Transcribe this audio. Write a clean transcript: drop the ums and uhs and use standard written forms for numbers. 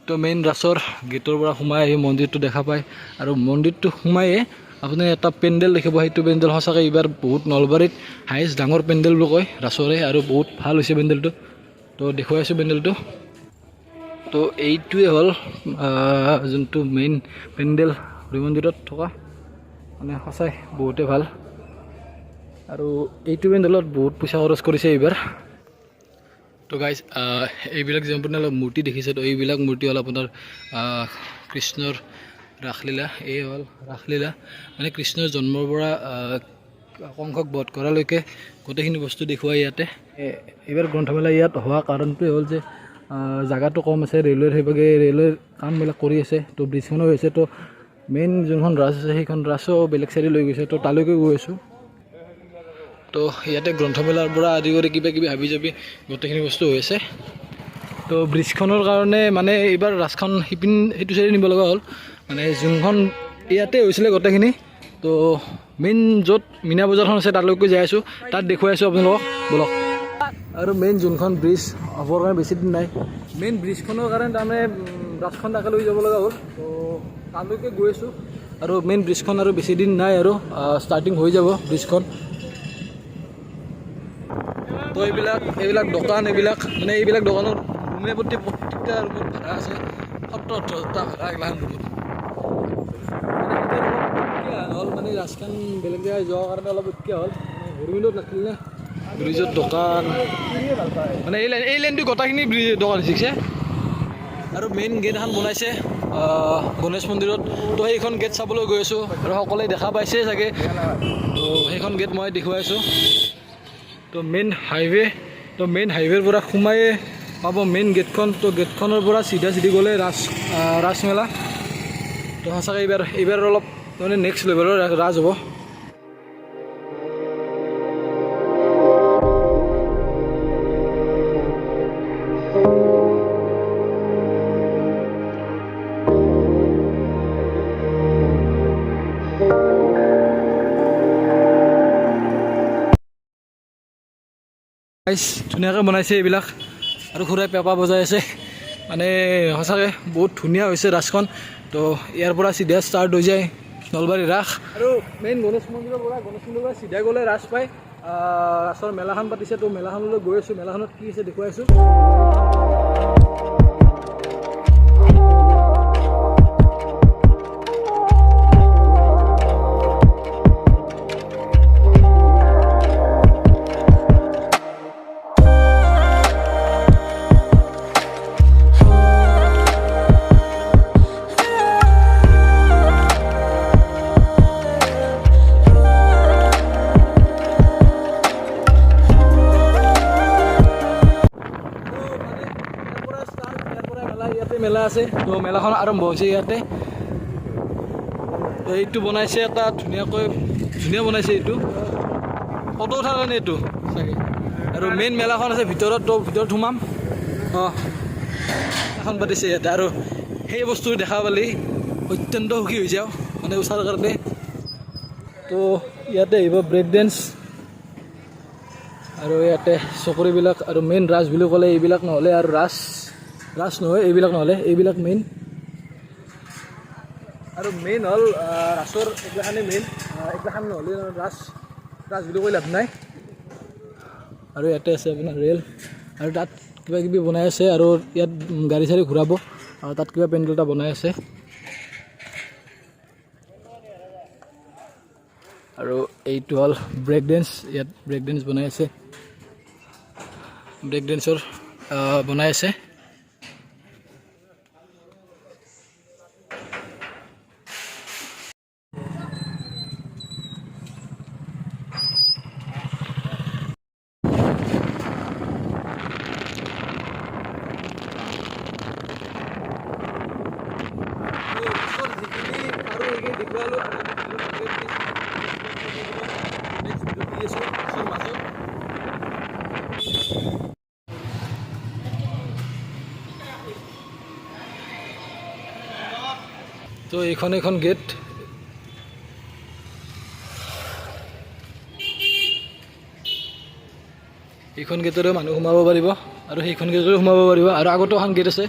তো মেইন ৰাসৰ গেটৰ পৰা সোমাই আহি মন্দিৰটো দেখা পায় আৰু মন্দিৰটো সোমায়ে আপুনি এটা পেণ্ডেল দেখিব। সেইটো পেণ্ডেল সঁচাকৈ এইবাৰ বহুত নলবাৰীত হাইষ্ট ডাঙৰ পেণ্ডেল বুলি কয় ৰাসৰে, আৰু বহুত ভাল হৈছে পেণ্ডেলটো। তো দেখুৱাই আছোঁ পেণ্ডেলটো। তো এইটোৱে হ'ল যোনটো মেইন পেণ্ডেল হৰি মন্দিৰত থকা, মানে সঁচাই বহুতেই ভাল। আৰু এইটো পেণ্ডেলত বহুত পইচা খৰচ কৰিছে এইবাৰ। তো গাইজ এইবিলাক যে আপুনি অলপ মূৰ্তি দেখিছে, তো এইবিলাক মূৰ্তি হ'ল আপোনাৰ কৃষ্ণৰ ৰাসলীলা। এই হ'ল ৰাসলীলা, মানে কৃষ্ণৰ জন্মৰ পৰা কংসক বধ কৰালৈকে গোটেইখিনি বস্তু দেখুৱাই ইয়াতে। এইবাৰ গ্ৰন্থমেলা ইয়াত হোৱা কাৰণটোৱে হ'ল যে জাগাটো কম আছে, ৰেলৱেৰ সেইভাগে ৰেলৱেৰ কামবিলাক কৰি আছে। তো ব্ৰিজখনো হৈছে, তো মেইন যোনখন ৰাজ আছে সেইখন ৰাজো বেলেগ চাইডে লৈ গৈছে, তো তালৈকে গৈ আছোঁ। তো ইয়াতে গ্ৰন্থমেলাৰ পৰা আদি কৰি কিবা কিবি হাবি যাবি গোটেইখিনি বস্তু হৈ আছে। তো ব্ৰিজখনৰ কাৰণে মানে এইবাৰ ৰাজখন সেইটো চাইডে নিব লগা হ'ল, মানে যোনখন ইয়াতে হৈছিলে গোটেইখিনি। তো মেইন য'ত মীনা বজাৰখন আছে তালৈকে যাই আছোঁ, তাত দেখুৱাই আছোঁ আপোনালোকক, বলক। আৰু মেইন যোনখন ব্ৰিজ হ'বৰ কাৰণে বেছি দিন নাই, মেইন ব্ৰিজখনৰ কাৰণে তাৰমানে ৰাজখন তাকে লৈ যাব লগা হ'ল। তো তালৈকে গৈ আছোঁ, আৰু মেইন ব্ৰিজখন আৰু বেছি দিন নাই, আৰু ষ্টাৰ্টিং হৈ যাব ব্ৰিজখন। তো এইবিলাক দোকান, মানে এইবিলাক দোকানৰ ৰুমে প্ৰতি প্ৰত্যেকটা ৰুমত ভাড়া আছে 70-80 ভাড়া এইগিলাখান ৰুমত। হ'ল মানে ৰাজখন বেলেগ জেগাত যোৱাৰ কাৰণে অলপ উৎকিয়া হ'ল, হৰিমিলত নাছিলে ব্ৰিজৰ দোকান, মানে এই লাইনটো গোটেইখিনি দোকান শিকিছে। আৰু মেইন গেট এখন বনাইছে গণেশ মন্দিৰত, তো সেইখন গেট চাবলৈ গৈ আছোঁ, আৰু সকলোৱে দেখা পাইছে চাগে। তো সেইখন গেট মই দেখুৱাইছোঁ। তো মেইন হাইৱেৰ পৰা সোমায়ে পাব মেইন গেটখন। তো গেটখনৰ পৰা চিধা গ'লে ৰাসমেলা। তো সঁচাকৈ এইবাৰ অলপ মানে নেক্সট লেভেলৰ ৰাজ হ'ব। ধুনীয়াকৈ বনাইছে এইবিলাক, আৰু খুৰাই পেঁপা বজাই আছে, মানে সঁচাকৈ বহুত ধুনীয়া হৈছে ৰাসখন। তো ইয়াৰ পৰা চিধা ষ্টাৰ্ট হৈ যায় নলবাৰী ৰাস, আৰু মেইন গণেশ মন্দিৰৰ পৰা চিধা গ'লে ৰাস পায়। ৰাসৰ মেলাখন পাতিছে, তো মেলাখনলৈ গৈ আছোঁ। মেলাখনত কি আছে দেখুৱাই আছোঁ। মেলা আছে, তো মেলাখন আৰম্ভ হৈছে ইয়াতে। তো এইটো বনাইছে এটা ধুনীয়া বনাইছে, এইটো ফটো উঠাৰ কাৰণে এইটো চাগে। আৰু মেইন মেলাখন আছে ভিতৰত, তো ভিতৰত সোমাম। এখন পাতিছে ইয়াতে, আৰু সেই বস্তু দেখা পালি অত্যন্ত সুখী হৈ যাওঁ, মানে উচাৰ কাৰণে। তো ইয়াতে আহিব ব্ৰেক ডেন্স, আৰু ইয়াতে চকৰিবিলাক, আৰু মেইন ৰাজ বুলি ক'লে এইবিলাক নহ'লে আৰু ৰাজ নহয়, এইবিলাক নহ'লে এইবিলাক মেইন। আৰু মেইন হ'ল ৰাসৰ এইগিলাখানে মেইন, এইগিলাখান নহ'লে ৰাজ বুলি কৈ লাভ নাই। আৰু ইয়াতে আছে আপোনাৰ ৰেল, আৰু তাত কিবা কিবি বনাই আছে, আৰু ইয়াত গাড়ী চাড়ী ঘূৰাব, আৰু তাত কিবা পেণ্ডেল এটা বনাই আছে। আৰু এইটো হ'ল ব্ৰেক ডেন্স, ইয়াত ব্ৰেক ডেন্স বনাই আছে, ব্ৰেক ডেন্সৰ বনাই আছে। তো এইখন গেট, এইখন গেটেৰে মানুহ সোমাব পাৰিব, আৰু সেইখন গেটেৰে সোমাব পাৰিব, আৰু আগতো এখন গেট আছে।